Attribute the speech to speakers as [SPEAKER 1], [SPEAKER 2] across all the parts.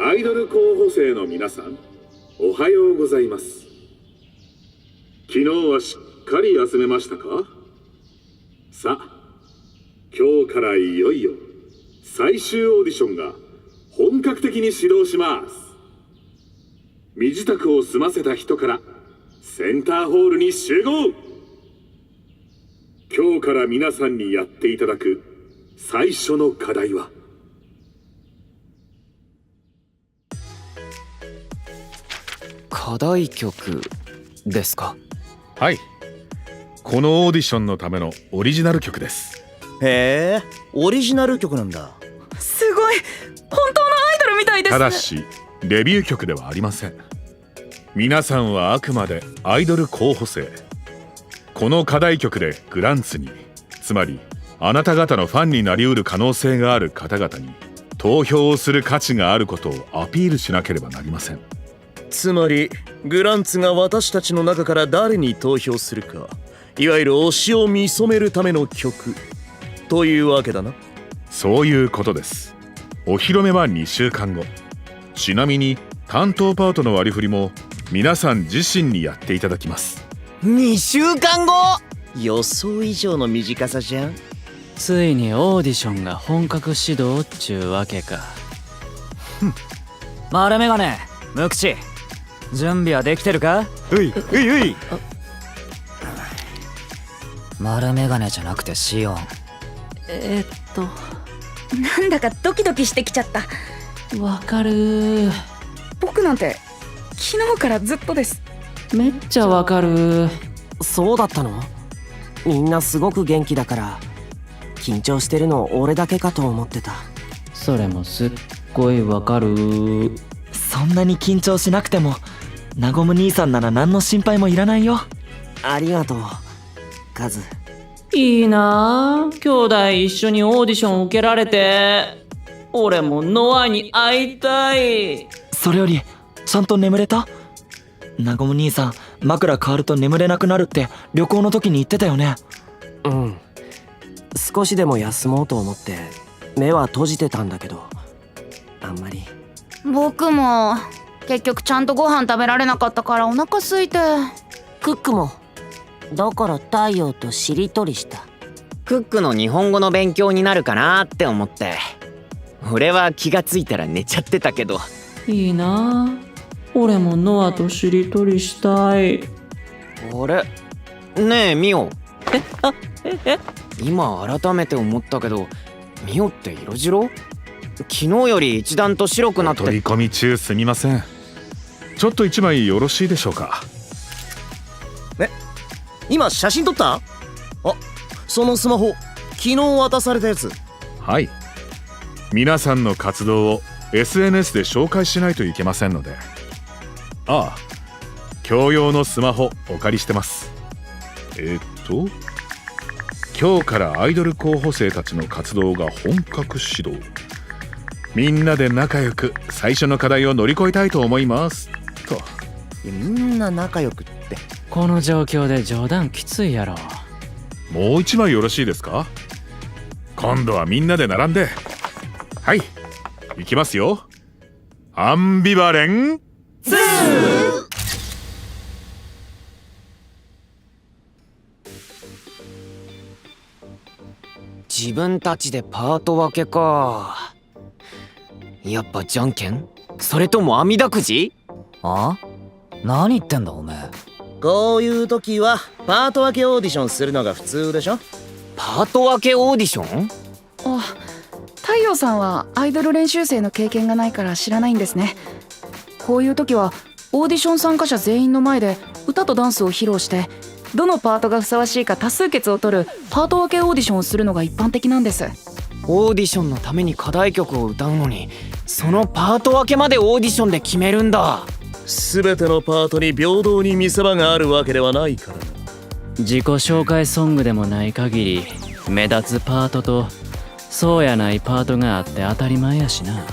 [SPEAKER 1] アイドル候補生の皆さん、おはようございます。昨日はしっかり休めましたか？さあ、今日からいよいよ最終オーディションが本格的に始動します。身支度を済ませた人からセンターホールに集合。今日から皆さんにやっていただく最初の課題は、
[SPEAKER 2] 課題曲ですか？
[SPEAKER 3] はい、このオーディションのためのオリジナル曲です。
[SPEAKER 4] へえ、オリジナル曲なんだ。
[SPEAKER 5] すごい、本当のアイドルみたいです。
[SPEAKER 3] ただしデビュー曲ではありません。皆さんはあくまでアイドル候補生。この課題曲でグランツに、つまりあなた方のファンになりうる可能性がある方々に投票をする価値があることをアピールしなければなりません。
[SPEAKER 4] つまりグランツが私たちの中から誰に投票するか、いわゆる推しを見初めるための曲というわけだな。
[SPEAKER 3] そういうことです。お披露目は2週間後。ちなみに担当パートの割り振りも皆さん自身にやっていただきます。
[SPEAKER 4] 2週間後？予想以上の短さじゃん。
[SPEAKER 6] ついにオーディションが本格始動っちゅうわけか。丸メガネ、無口、準備はできてるか？
[SPEAKER 4] ういういうい。
[SPEAKER 6] 丸メガネじゃなくてシオン。
[SPEAKER 5] なんだかドキドキしてきちゃった。
[SPEAKER 6] わかる。
[SPEAKER 5] 僕なんて昨日からずっとです。
[SPEAKER 6] めっちゃわかる。
[SPEAKER 7] そうだったの？みんなすごく元気だから緊張してるの俺だけかと思ってた。
[SPEAKER 6] それもすっごいわかる。
[SPEAKER 8] そんなに緊張しなくてもナゴム兄さんなら何の心配もいらないよ。
[SPEAKER 7] ありがとうカズ。
[SPEAKER 6] いいなあ、兄弟一緒にオーディション受けられて。俺もノアに会いたい。
[SPEAKER 8] それよりちゃんと眠れた？ナゴム兄さん枕変わると眠れなくなるって旅行の時に言ってたよね。
[SPEAKER 7] うん、少しでも休もうと思って目は閉じてたんだけど、あんまり。
[SPEAKER 5] 僕も結局ちゃんとご飯食べられなかったからお腹空いて。
[SPEAKER 7] クックもだから太陽としりとりした。
[SPEAKER 2] クックの日本語の勉強になるかなって思って。俺は気がついたら寝ちゃってたけど。
[SPEAKER 6] いいなあ、俺もノアとしりとりしたい。
[SPEAKER 2] あれねえミオ。今改めて思ったけど、ミオって色白？昨日より一段と白くなって。
[SPEAKER 3] 取り込み中すみません。ちょっと一枚よろしいでしょうか？
[SPEAKER 4] 今写真撮った？あ、そのスマホ昨日渡されたやつ。
[SPEAKER 3] はい、皆さんの活動を SNS で紹介しないといけませんので。ああ、共用のスマホお借りしてます。今日からアイドル候補生たちの活動が本格始動。みんなで仲良く最初の課題を乗り越えたいと思いますと。
[SPEAKER 4] みんな仲良くって。
[SPEAKER 6] この状況で冗談きついやろ。
[SPEAKER 3] もう一枚よろしいですか？今度はみんなで並んで。はい、いきますよ。アンビバレン2。
[SPEAKER 2] 自分たちでパート分けか。やっぱじゃんけん？それとも網だくじ？
[SPEAKER 6] あ？何言ってんだおめえ。
[SPEAKER 4] こういう時はパート分けオーディションするのが普通でしょ。
[SPEAKER 2] パート分けオーディション？
[SPEAKER 5] あ、太陽さんはアイドル練習生の経験がないから知らないんですね。こういう時はオーディション参加者全員の前で歌とダンスを披露して、どのパートがふさわしいか多数決を取るパート分けオーディションをするのが一般的なんです。
[SPEAKER 2] オーディションのために課題曲を歌うのに、そのパート分けまでオーディションで決めるんだ。
[SPEAKER 4] 全てのパートに平等に見せ場があるわけではないからな。
[SPEAKER 6] 自己紹介ソングでもない限り目立つパートとそうやないパートがあって当たり前やしな。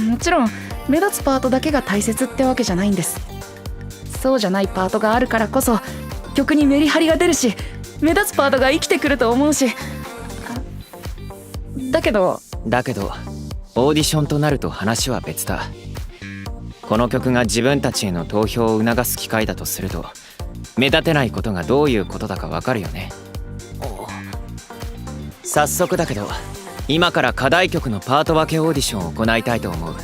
[SPEAKER 5] もちろん目立つパートだけが大切ってわけじゃないんです。そうじゃないパートがあるからこそ曲にメリハリが出るし、目立つパートが生きてくると思うし。だけど
[SPEAKER 2] オーディションとなると話は別だ。この曲が自分たちへの投票を促す機会だとすると、目立てないことがどういうことだかわかるよね。早速だけど、今から課題曲のパート分けオーディションを行いたいと思う。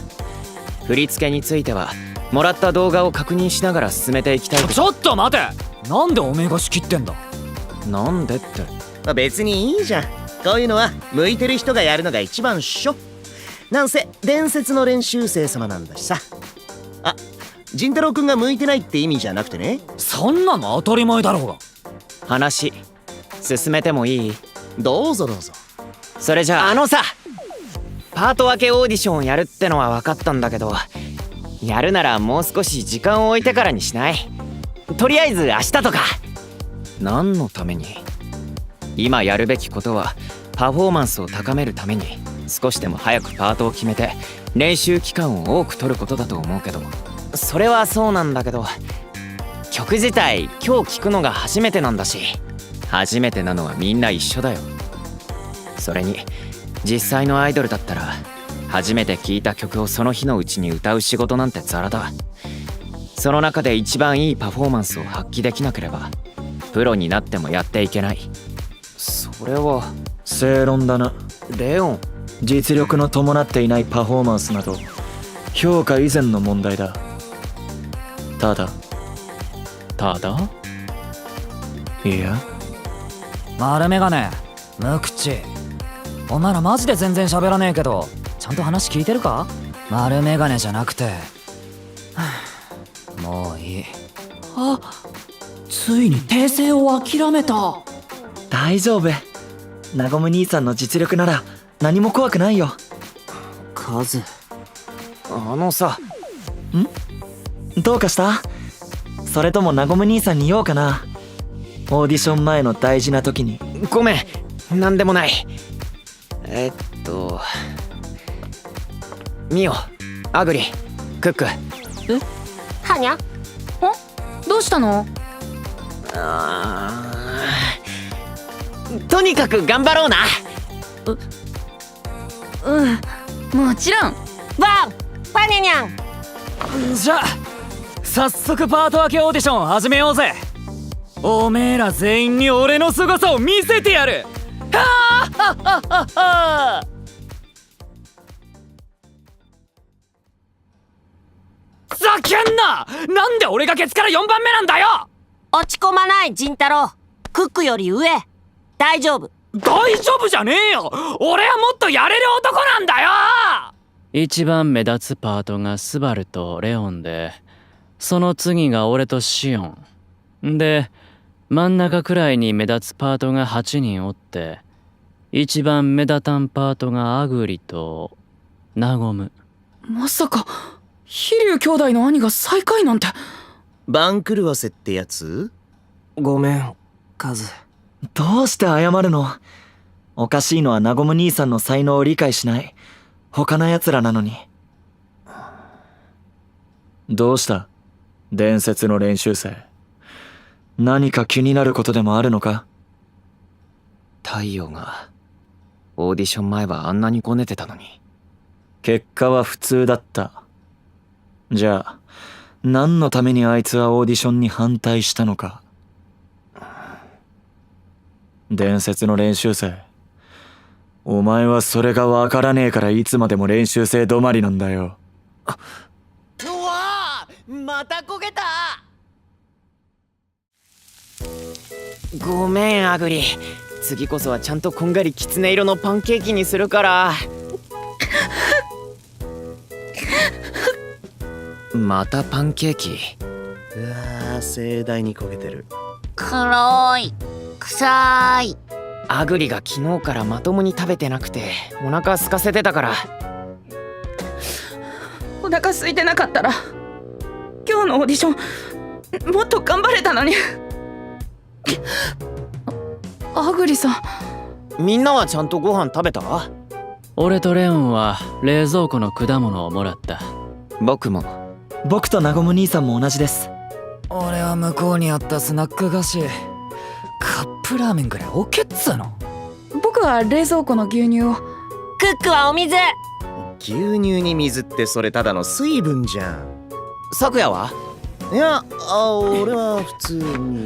[SPEAKER 2] 振り付けについてはもらった動画を確認しながら進めていきたい。
[SPEAKER 9] ちょっと待て、なんでおめえが仕切ってんだ。
[SPEAKER 2] なんでって。
[SPEAKER 4] 別にいいじゃん。こういうのは向いてる人がやるのが一番っしょ。なんせ伝説の練習生様なんだしさ。あ、仁太郎くんが向いてないって意味じゃなくてね。
[SPEAKER 9] そんなの当たり前だろうが。
[SPEAKER 2] 話進めてもいい？
[SPEAKER 4] どうぞどうぞ。
[SPEAKER 2] それじゃあさ、パート分けオーディションをやるってのは分かったんだけど、やるならもう少し時間を置いてからにしない？とりあえず明日とか。何のために？今やるべきことはパフォーマンスを高めるために少しでも早くパートを決めて練習期間を多く取ることだと思うけど。それはそうなんだけど、曲自体今日聴くのが初めてなんだし、初めてなのはみんな一緒だよ。それに実際のアイドルだったら初めて聴いた曲をその日のうちに歌う仕事なんてザラだ。その中で一番いいパフォーマンスを発揮できなければプロになってもやっていけない。それは
[SPEAKER 8] 正論だな。
[SPEAKER 2] レオン、
[SPEAKER 8] 実力の伴っていないパフォーマンスなど評価以前の問題だ。ただいや、
[SPEAKER 9] 丸メガネ、無口。お前らマジで全然喋らねえけど、ちゃんと話聞いてるか？丸メガネじゃなくて。もういい。あ、ついに訂正を諦めた。
[SPEAKER 8] 大丈夫。なごむ兄さんの実力なら何も怖くないよ。
[SPEAKER 7] カズ。
[SPEAKER 2] さ、
[SPEAKER 8] どうかした？それともなごむ兄さんに言おうかな。オーディション前の大事な時に。
[SPEAKER 2] ごめん、なんでもない。ミオ、アグリ、クック。
[SPEAKER 5] はにゃ？どうしたの？
[SPEAKER 2] とにかく頑張ろうな。
[SPEAKER 5] もちろん。
[SPEAKER 10] パニャニャン。
[SPEAKER 9] じゃあ早速パート分けオーディション始めようぜ。おめえら全員に俺の凄さを見せてやる。はあはははは。ふざけんな！なんで俺がケツから4番目なんだよ。
[SPEAKER 10] 落ち込まない仁太郎。クックより上。大丈夫。
[SPEAKER 9] 大丈夫じゃねえよ。俺はもっとやれる男なんだよ。
[SPEAKER 6] 一番目立つパートがスバルとレオンで、その次が俺とシオンで、真ん中くらいに目立つパートが8人おって、一番目立たんパートがアグリとナゴム。
[SPEAKER 5] まさか飛龍兄弟の兄が最下位なんて。
[SPEAKER 4] 番狂わせってやつ？
[SPEAKER 7] ごめん、カズ。
[SPEAKER 8] どうして謝るの？おかしいのはなごむ兄さんの才能を理解しない他の奴らなのに。どうした？伝説の練習生。何か気になることでもあるのか？
[SPEAKER 2] 太陽がオーディション前はあんなにごねてたのに。
[SPEAKER 8] 結果は普通だった。じゃあ何のためにあいつはオーディションに反対したのか。伝説の練習生、お前はそれがわからねえからいつまでも練習生止まりなんだよ。
[SPEAKER 2] うわー、また焦げた。ごめんアグリ、次こそはちゃんとこんがりきつね色のパンケーキにするから。またパンケーキ。
[SPEAKER 4] うわー、盛大に焦げてる。
[SPEAKER 10] 黒い。臭い。
[SPEAKER 2] アグリが昨日からまともに食べてなくてお腹空かせてたから。
[SPEAKER 5] お腹空いてなかったら今日のオーディションもっと頑張れたのに。アグリさん、
[SPEAKER 2] みんなはちゃんとご飯食べた？
[SPEAKER 6] 俺とレオンは冷蔵庫の果物をもらった。
[SPEAKER 2] 僕も。
[SPEAKER 8] 僕となごむ兄さんも同じです。
[SPEAKER 9] 俺は向こうにあったスナック菓子、カップラーメンぐらい置けっつうの。
[SPEAKER 5] 僕は冷蔵庫の牛乳を。
[SPEAKER 10] クックはお水。
[SPEAKER 4] 牛乳に水ってそれただの水分じゃん。
[SPEAKER 2] 咲夜はい
[SPEAKER 4] や、俺は普通に。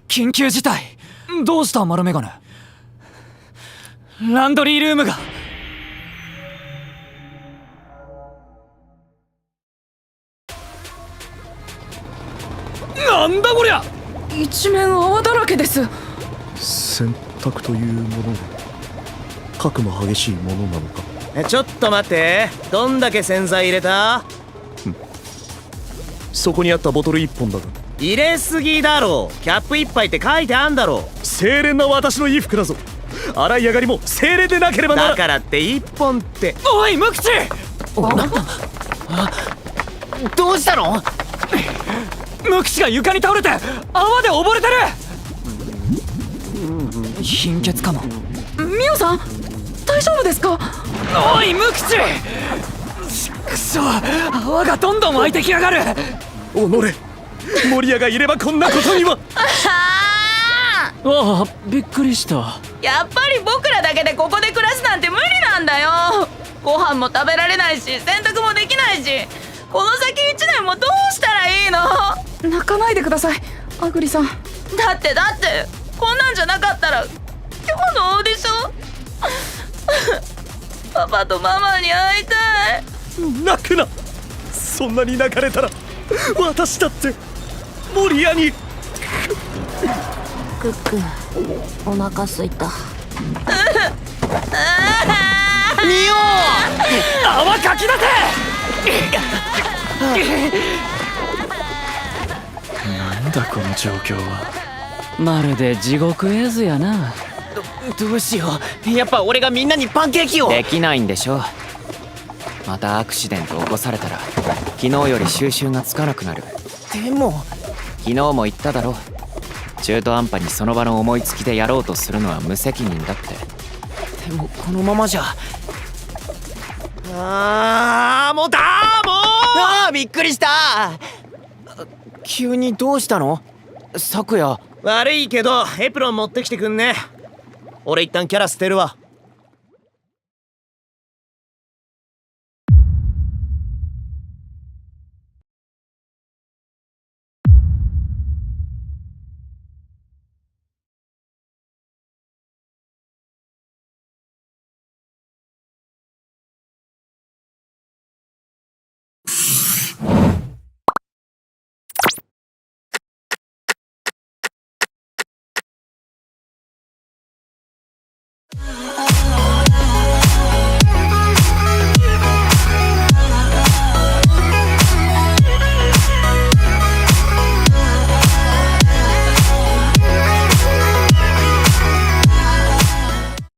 [SPEAKER 9] 緊急事態。どうした丸メガネ。ランドリールームが。なんだこりゃ。
[SPEAKER 5] 一面泡だらけです。
[SPEAKER 4] 選択というものは核も激しいものなのか。ちょっと待って、どんだけ洗剤入れた？そこにあったボトル1本だが。入れすぎだろ。キャップ1杯って書いてあんだろ。清廉な私の衣服だぞ。洗い上がりも清廉でなければなら。だからって1本って。
[SPEAKER 9] おい無口。
[SPEAKER 2] どうしたの？
[SPEAKER 9] 無口が床に倒れて泡で溺れてる。貧血かも。
[SPEAKER 5] ミオさん大丈夫ですか？
[SPEAKER 9] おい無口。くそ、泡がどんどん湧いてきやがる。
[SPEAKER 4] おのれ、守谷がいればこんなことには。
[SPEAKER 6] ああ、びっくりした。
[SPEAKER 5] やっぱり僕らだけでここで暮らすなんて無理なんだよ。ご飯も食べられないし洗濯もできないし、この先1年もどうしたらいいの？泣かないでくださいアグリさん。だってこんなんじゃなかったら今日のオーディションパパとママに会いたい。
[SPEAKER 4] 泣くな。そんなに泣かれたら私だって守谷に。
[SPEAKER 10] クック、お腹すいた。
[SPEAKER 9] 泡かき出せ。
[SPEAKER 6] なんだこの状況は。まるで地獄絵図やな。
[SPEAKER 2] どうしよう。やっぱ俺がみんなにパンケーキを。できないんでしょ。またアクシデント起こされたら昨日より収拾がつかなくなる。でも昨日も言っただろ。中途半端にその場の思いつきでやろうとするのは無責任だって。でもこのままじゃ。
[SPEAKER 4] もう
[SPEAKER 2] びっくりした。急にどうしたの咲夜。
[SPEAKER 4] 悪いけどエプロン持ってきてくんね。俺一旦キャラ捨てるわ。